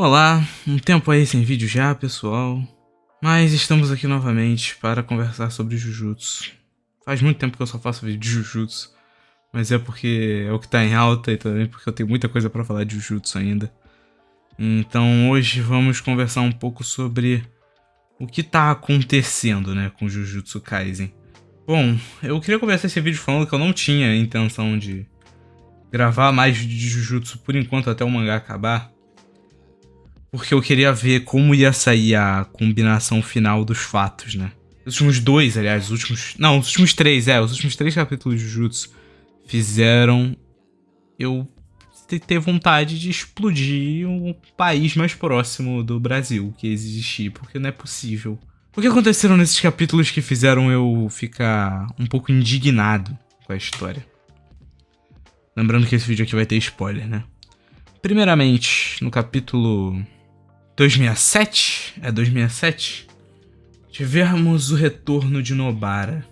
Olá, um tempo aí sem vídeo já, pessoal. Mas estamos aqui novamente para conversar sobre Jujutsu. Faz muito tempo que eu só faço vídeo de Jujutsu, mas é porque é o que tá em alta e também porque eu tenho muita coisa para falar de Jujutsu ainda. Então hoje vamos conversar um pouco sobre o que tá acontecendo, né, com Jujutsu Kaisen. Bom, eu queria começar esse vídeo falando que eu não tinha intenção de gravar mais de Jujutsu por enquanto até o mangá acabar. Porque eu queria ver como ia sair a combinação final dos fatos, né? Os últimos dois, aliás, os últimos três, os últimos três capítulos de Jujutsu fizeram eu ter vontade de explodir um país mais próximo do Brasil que existir, porque não é possível. O que aconteceram nesses capítulos que fizeram eu ficar um pouco indignado com a história? Lembrando que esse vídeo aqui vai ter spoiler, né? Primeiramente, no capítulo 267? É 267? Tivemos o retorno de Nobara.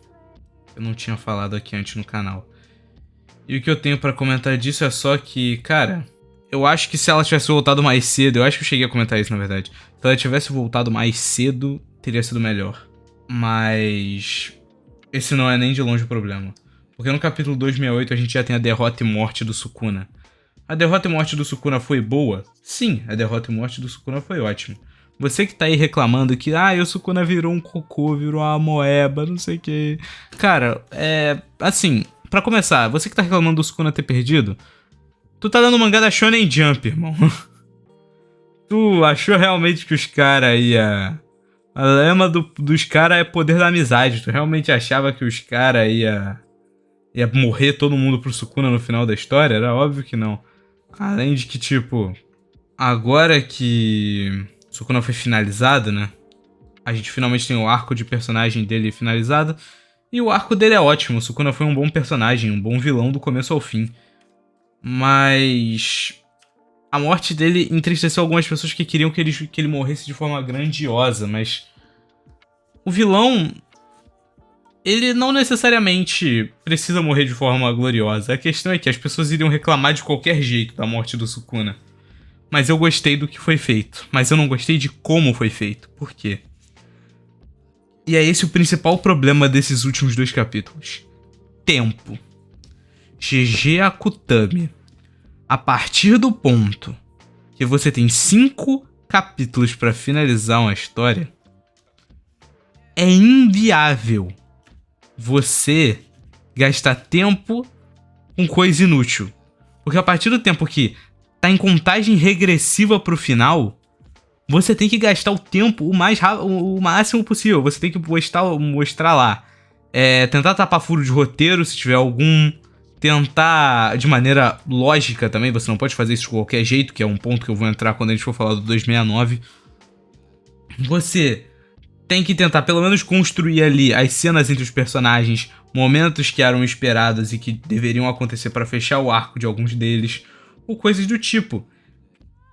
Eu não tinha falado aqui antes no canal. E o que eu tenho pra comentar disso é só que, cara, eu acho que se ela tivesse voltado mais cedo, eu acho que eu cheguei a comentar isso na verdade. Se ela tivesse voltado mais cedo, teria sido melhor. Mas esse não é nem de longe o problema. Porque no capítulo 268 a gente já tem a derrota e morte do Sukuna. A derrota e morte do Sukuna foi boa? Sim, a derrota e morte do Sukuna foi ótima. Você que tá aí reclamando que, o Sukuna virou um cocô, virou uma moeba, não sei o que. Cara, assim, pra começar, você que tá reclamando do Sukuna ter perdido, tu tá dando mangá da Shonen Jump, irmão. Tu achou realmente que os caras ia... A lema dos caras é poder da amizade. Tu realmente achava que os caras ia morrer todo mundo pro Sukuna no final da história? Era óbvio que não. Além de que, tipo, agora que Sukuna foi finalizado, né? A gente finalmente tem o arco de personagem dele finalizado. E o arco dele é ótimo. O Sukuna foi um bom personagem, um bom vilão do começo ao fim. Mas a morte dele entristeceu algumas pessoas que queriam que ele morresse de forma grandiosa. Mas o vilão, ele não necessariamente precisa morrer de forma gloriosa. A questão é que as pessoas iriam reclamar de qualquer jeito da morte do Sukuna. Mas eu gostei do que foi feito. Mas eu não gostei de como foi feito. Por quê? E é esse o principal problema desses últimos dois capítulos. Tempo. GG Akutami. A partir do ponto que você tem 5 capítulos pra finalizar uma história, é inviável você gastar tempo com coisa inútil. Porque a partir do tempo que tá em contagem regressiva pro final, você tem que gastar o tempo o máximo possível. Você tem que mostrar lá. Tentar tapar furo de roteiro, se tiver algum. Tentar de maneira lógica também. Você não pode fazer isso de qualquer jeito, que é um ponto que eu vou entrar quando a gente for falar do 269. Você tem que tentar pelo menos construir ali as cenas entre os personagens, momentos que eram esperados e que deveriam acontecer para fechar o arco de alguns deles, ou coisas do tipo.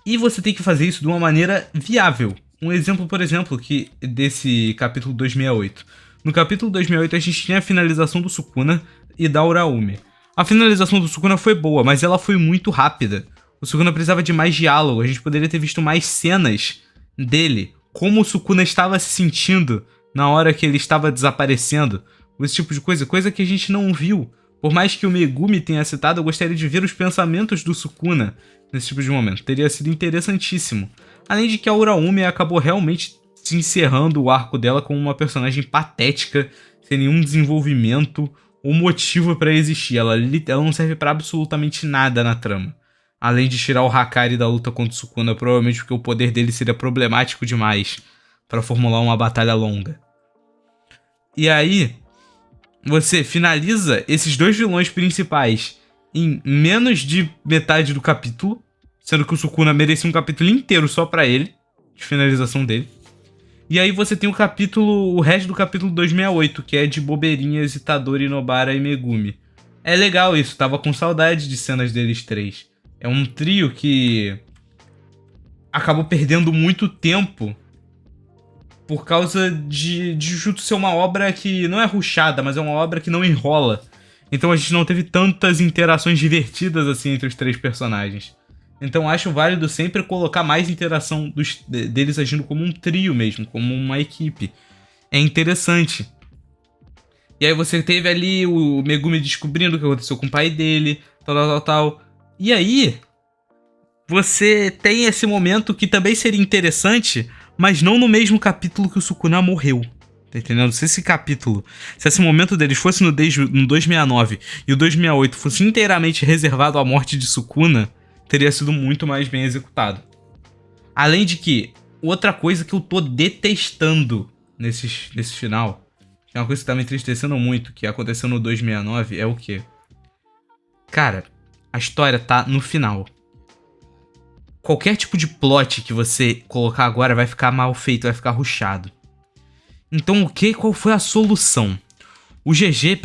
E você tem que fazer isso de uma maneira viável. Um exemplo, por exemplo, que desse capítulo 268. No capítulo 268 a gente tinha a finalização do Sukuna e da Uraume. A finalização do Sukuna foi boa, mas ela foi muito rápida. O Sukuna precisava de mais diálogo, a gente poderia ter visto mais cenas dele, como o Sukuna estava se sentindo na hora que ele estava desaparecendo. Esse tipo de coisa que a gente não viu. Por mais que o Megumi tenha citado, eu gostaria de ver os pensamentos do Sukuna nesse tipo de momento. Teria sido interessantíssimo. Além de que a Uraume acabou realmente se encerrando o arco dela como uma personagem patética, sem nenhum desenvolvimento ou motivo pra existir. Ela não serve pra absolutamente nada na trama. Além de tirar o Hakari da luta contra o Sukuna, provavelmente porque o poder dele seria problemático demais pra formular uma batalha longa. E aí, você finaliza esses dois vilões principais em menos de metade do capítulo, sendo que o Sukuna merecia um capítulo inteiro só pra ele, de finalização dele. E aí você tem o resto do capítulo 268, que é de bobeirinhas, Itadori, Nobara e Megumi. É legal isso, tava com saudade de cenas deles três. É um trio que acabou perdendo muito tempo por causa de Jujutsu ser uma obra que não é rushada, mas é uma obra que não enrola. Então a gente não teve tantas interações divertidas assim entre os três personagens. Então acho válido sempre colocar mais interação deles agindo como um trio mesmo, como uma equipe. É interessante. E aí você teve ali o Megumi descobrindo o que aconteceu com o pai dele, tal. E aí, você tem esse momento que também seria interessante, mas não no mesmo capítulo que o Sukuna morreu. Tá entendendo? Se esse momento deles fosse no 269 e o 268 fosse inteiramente reservado à morte de Sukuna, teria sido muito mais bem executado. Além de que, outra coisa que eu tô detestando nesse final, que é uma coisa que tá me entristecendo muito, que aconteceu no 269, é o quê? Cara, a história tá no final. Qualquer tipo de plot que você colocar agora vai ficar mal feito, vai ficar rushado. Então qual foi a solução? O GG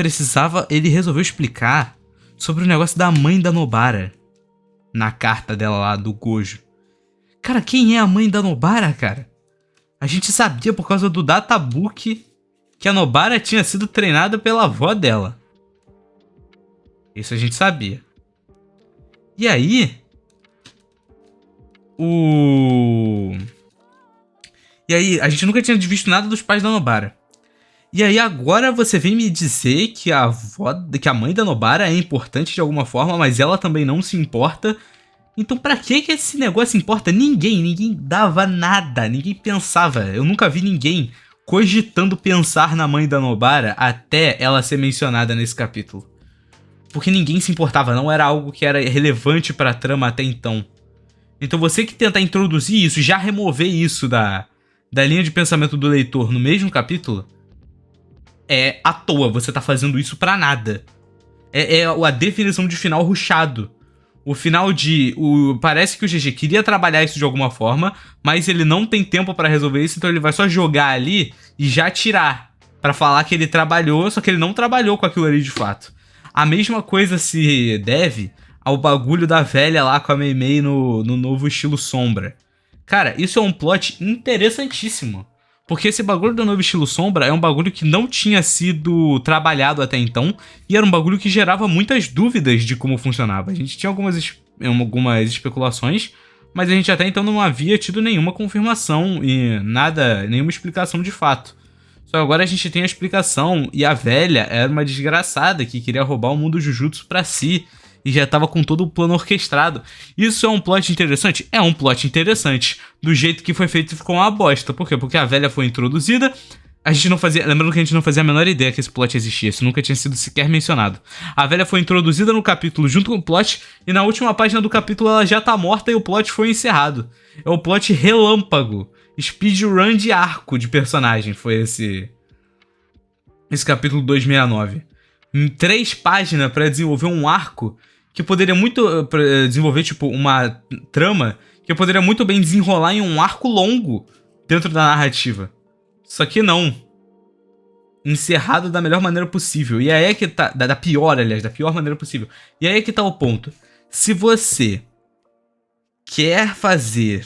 ele resolveu explicar sobre o negócio da mãe da Nobara. Na carta dela lá, do Gojo. Cara, quem é a mãe da Nobara, cara? A gente sabia por causa do databook que a Nobara tinha sido treinada pela avó dela. Isso a gente sabia. E aí... E aí, a gente nunca tinha visto nada dos pais da Nobara. E aí agora você vem me dizer que que a mãe da Nobara é importante de alguma forma, mas ela também não se importa. Então pra que esse negócio importa? Ninguém dava nada, ninguém pensava. Eu nunca vi ninguém cogitando pensar na mãe da Nobara até ela ser mencionada nesse capítulo. Porque ninguém se importava, não era algo que era relevante pra trama até então. Então você que tenta introduzir isso, já remover isso da linha de pensamento do leitor no mesmo capítulo, é à toa, você tá fazendo isso pra nada. É a definição de final rushado. O final de... parece que o GG queria trabalhar isso de alguma forma, mas ele não tem tempo pra resolver isso, então ele vai só jogar ali e já tirar. Pra falar que ele trabalhou, só que ele não trabalhou com aquilo ali de fato. A mesma coisa se deve ao bagulho da velha lá com a Mei no novo estilo Sombra. Cara, isso é um plot interessantíssimo. Porque esse bagulho do novo estilo Sombra é um bagulho que não tinha sido trabalhado até então, e era um bagulho que gerava muitas dúvidas de como funcionava. A gente tinha algumas especulações, mas a gente até então não havia tido nenhuma confirmação e nenhuma explicação de fato. Só agora a gente tem a explicação, e a velha era uma desgraçada que queria roubar o mundo Jujutsu pra si, e já tava com todo o plano orquestrado. Isso é um plot interessante? É um plot interessante. Do jeito que foi feito ficou uma bosta. Por quê? Porque a velha foi introduzida, a gente não fazia... Lembrando que a gente não fazia a menor ideia que esse plot existia, isso nunca tinha sido sequer mencionado. A velha foi introduzida no capítulo junto com o plot, e na última página do capítulo ela já tá morta e o plot foi encerrado. É o plot relâmpago. Speedrun de arco de personagem foi esse capítulo 269. Em 3 páginas pra desenvolver um arco que poderia muito desenvolver, tipo, uma trama que poderia muito bem desenrolar em um arco longo dentro da narrativa. Só que não. Encerrado da melhor maneira possível. E aí é que tá... Da pior maneira possível. E aí é que tá o ponto. Se você quer fazer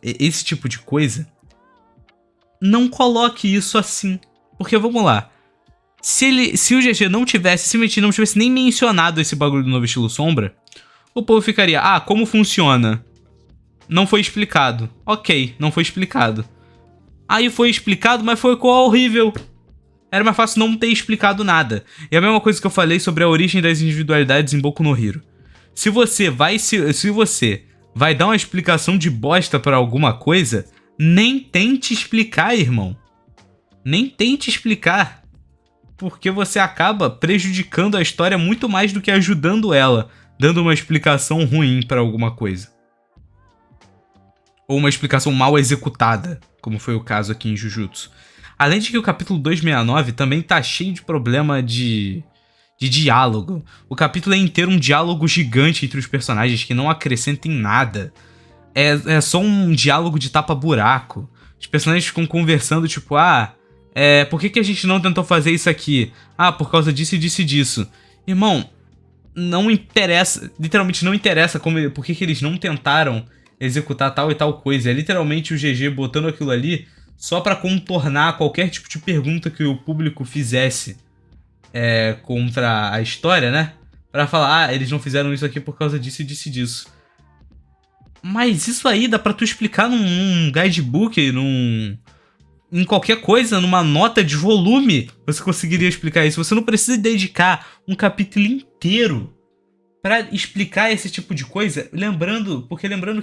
esse tipo de coisa, não coloque isso assim. Porque, vamos lá. Se o GG não tivesse, simplesmente não tivesse nem mencionado esse bagulho do novo estilo Sombra, o povo ficaria, como funciona? Não foi explicado. Ok, não foi explicado. Aí foi explicado, mas foi horrível. Era mais fácil não ter explicado nada. E a mesma coisa que eu falei sobre a origem das individualidades em Boku no Hero. Se você vai dar uma explicação de bosta pra alguma coisa, nem tente explicar, irmão. Nem tente explicar. Porque você acaba prejudicando a história muito mais do que ajudando ela, dando uma explicação ruim pra alguma coisa. Ou uma explicação mal executada, como foi o caso aqui em Jujutsu. Além de que o capítulo 269 também tá cheio de problema de diálogo. O capítulo é inteiro um diálogo gigante entre os personagens que não acrescenta em nada. É só um diálogo de tapa-buraco. Os personagens ficam conversando, tipo, por que a gente não tentou fazer isso aqui? Por causa disso e disso e disso. Irmão, não interessa, literalmente não interessa por que eles não tentaram executar tal e tal coisa. É literalmente o GG botando aquilo ali só pra contornar qualquer tipo de pergunta que o público fizesse contra a história, né? Pra falar, eles não fizeram isso aqui por causa disso e disso e disso. Mas isso aí dá pra tu explicar num guidebook, em qualquer coisa, numa nota de volume, você conseguiria explicar isso. Você não precisa dedicar um capítulo inteiro pra explicar esse tipo de coisa. Lembrando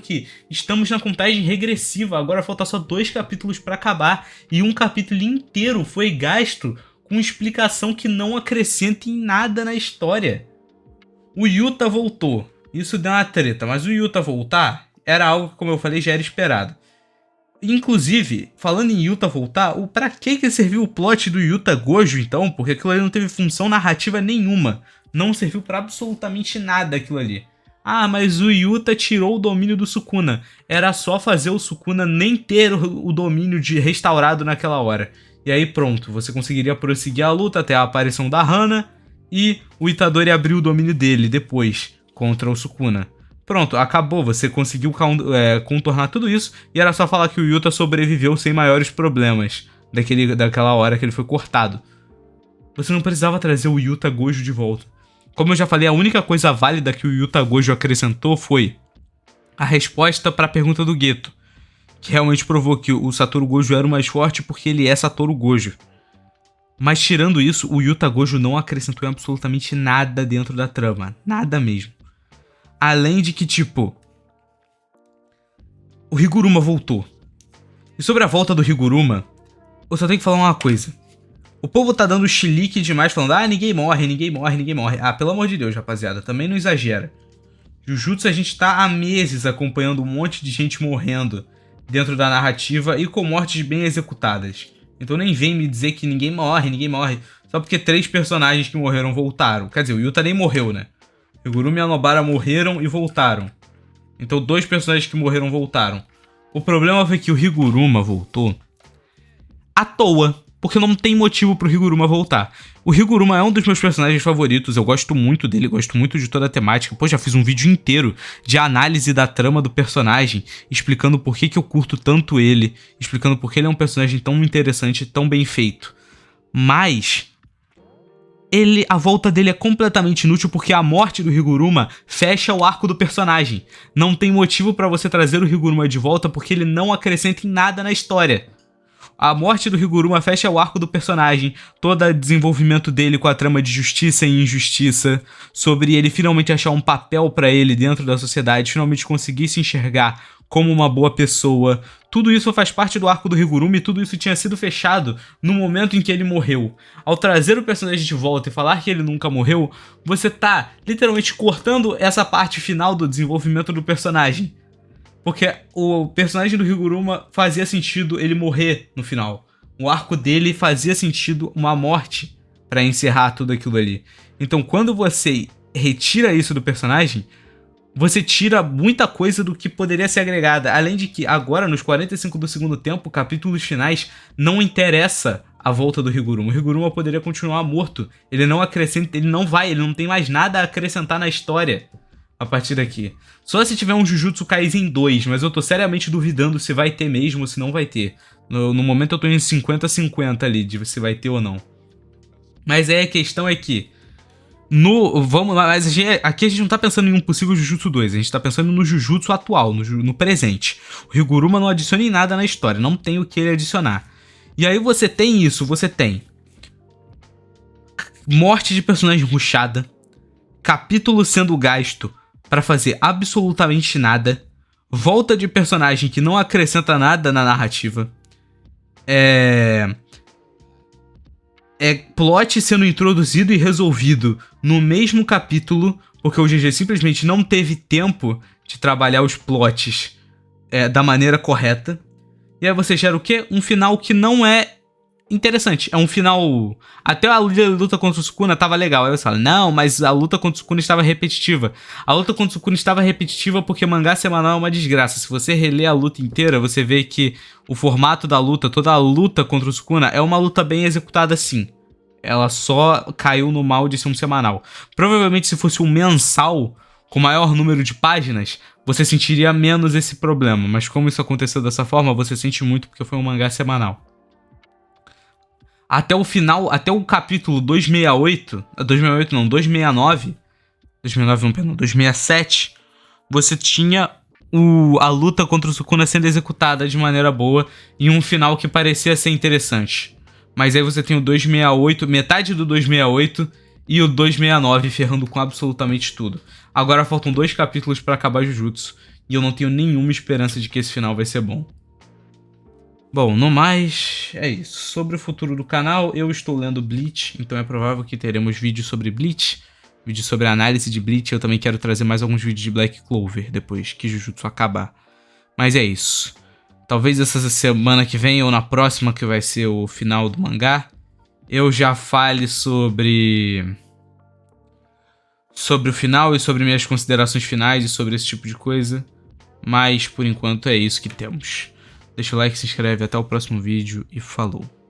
que estamos na contagem regressiva. Agora falta só 2 capítulos pra acabar. E um capítulo inteiro foi gasto com explicação que não acrescenta em nada na história. O Yuta voltou. Isso deu uma treta, mas o Yuta voltar era algo que, como eu falei, já era esperado. Inclusive, falando em Yuta voltar, pra que serviu o plot do Yuta Gojo, então? Porque aquilo ali não teve função narrativa nenhuma. Não serviu pra absolutamente nada aquilo ali. Ah, mas o Yuta tirou o domínio do Sukuna. Era só fazer o Sukuna nem ter o domínio restaurado naquela hora. E aí pronto, você conseguiria prosseguir a luta até a aparição da Hana e o Itadori abriu o domínio dele depois contra o Sukuna. Pronto, acabou, você conseguiu contornar tudo isso e era só falar que o Yuta sobreviveu sem maiores problemas daquela hora que ele foi cortado. Você não precisava trazer o Yuta Gojo de volta. Como eu já falei, a única coisa válida que o Yuta Gojo acrescentou foi a resposta para a pergunta do Geto, que realmente provou que o Satoru Gojo era o mais forte porque ele é Satoru Gojo. Mas tirando isso, o Yuta Gojo não acrescentou absolutamente nada dentro da trama. Nada mesmo. Além de que, tipo, o Higuruma voltou. E sobre a volta do Higuruma, eu só tenho que falar uma coisa. O povo tá dando chilique demais, falando, ninguém morre, ninguém morre, ninguém morre. Pelo amor de Deus, rapaziada, também não exagera. Jujutsu a gente tá há meses acompanhando um monte de gente morrendo dentro da narrativa e com mortes bem executadas. Então nem vem me dizer que ninguém morre, só porque 3 personagens que morreram voltaram. Quer dizer, o Yuta nem morreu, né? Higuruma e a Nobara morreram e voltaram. Então 2 personagens que morreram voltaram. O problema foi que o Higuruma voltou à toa, porque não tem motivo pro Higuruma voltar. O Higuruma é um dos meus personagens favoritos, eu gosto muito dele, gosto muito de toda a temática. Pô, já fiz um vídeo inteiro de análise da trama do personagem, explicando por que eu curto tanto ele, explicando por que ele é um personagem tão interessante, tão bem feito. Mas a volta dele é completamente inútil porque a morte do Higuruma fecha o arco do personagem. Não tem motivo pra você trazer o Higuruma de volta porque ele não acrescenta em nada na história. A morte do Higuruma fecha o arco do personagem, todo o desenvolvimento dele com a trama de justiça e injustiça, sobre ele finalmente achar um papel pra ele dentro da sociedade, finalmente conseguir se enxergar como uma boa pessoa. Tudo isso faz parte do arco do Higuruma e tudo isso tinha sido fechado no momento em que ele morreu. Ao trazer o personagem de volta e falar que ele nunca morreu, você tá literalmente cortando essa parte final do desenvolvimento do personagem. Porque o personagem do Higuruma fazia sentido ele morrer no final. O arco dele fazia sentido uma morte pra encerrar tudo aquilo ali. Então quando você retira isso do personagem, você tira muita coisa do que poderia ser agregada. Além de que agora, nos 45 do segundo tempo, capítulos finais, não interessa a volta do Higuruma. O Higuruma poderia continuar morto. Ele não acrescenta, ele não tem mais nada a acrescentar na história a partir daqui. Só se tiver um Jujutsu Kaisen 2, mas eu tô seriamente duvidando se vai ter mesmo ou se não vai ter. No momento eu tô em 50-50 ali, de se vai ter ou não. Mas aí a questão é que vamos lá, mas aqui a gente não tá pensando em um possível Jujutsu 2, a gente tá pensando no Jujutsu atual, no presente. O Higuruma não adiciona em nada na história, não tem o que ele adicionar. E aí você tem morte de personagem rushada, capítulo sendo gasto pra fazer absolutamente nada, volta de personagem que não acrescenta nada na narrativa, plot sendo introduzido e resolvido no mesmo capítulo, porque o GG simplesmente não teve tempo de trabalhar os plots da maneira correta. E aí você gera o quê? Um final que não é interessante. É um final... Até a luta contra o Sukuna tava legal. Aí você fala, não, mas a luta contra o Sukuna estava repetitiva. A luta contra o Sukuna estava repetitiva porque mangá semanal é uma desgraça. Se você reler a luta inteira, você vê que o formato da luta, toda a luta contra o Sukuna é uma luta bem executada sim. Ela só caiu no mal de ser um semanal. Provavelmente se fosse um mensal com maior número de páginas, você sentiria menos esse problema. Mas como isso aconteceu dessa forma, você sente muito porque foi um mangá semanal. Até o final, até o capítulo 268, 269 não, perdão, 267, você tinha a luta contra o Sukuna sendo executada de maneira boa e um final que parecia ser interessante. Mas aí você tem o 268, metade do 268 e o 269 ferrando com absolutamente tudo. Agora faltam 2 capítulos pra acabar Jujutsu e eu não tenho nenhuma esperança de que esse final vai ser bom. Bom, no mais, é isso. Sobre o futuro do canal, eu estou lendo Bleach, então é provável que teremos vídeos sobre Bleach, vídeo sobre a análise de Bleach. Eu também quero trazer mais alguns vídeos de Black Clover depois que Jujutsu acabar. Mas é isso. Talvez essa semana que vem ou na próxima, que vai ser o final do mangá, eu já fale sobre o final e sobre minhas considerações finais e sobre esse tipo de coisa. Mas por enquanto é isso que temos. Deixa o like, se inscreve, até o próximo vídeo e falou!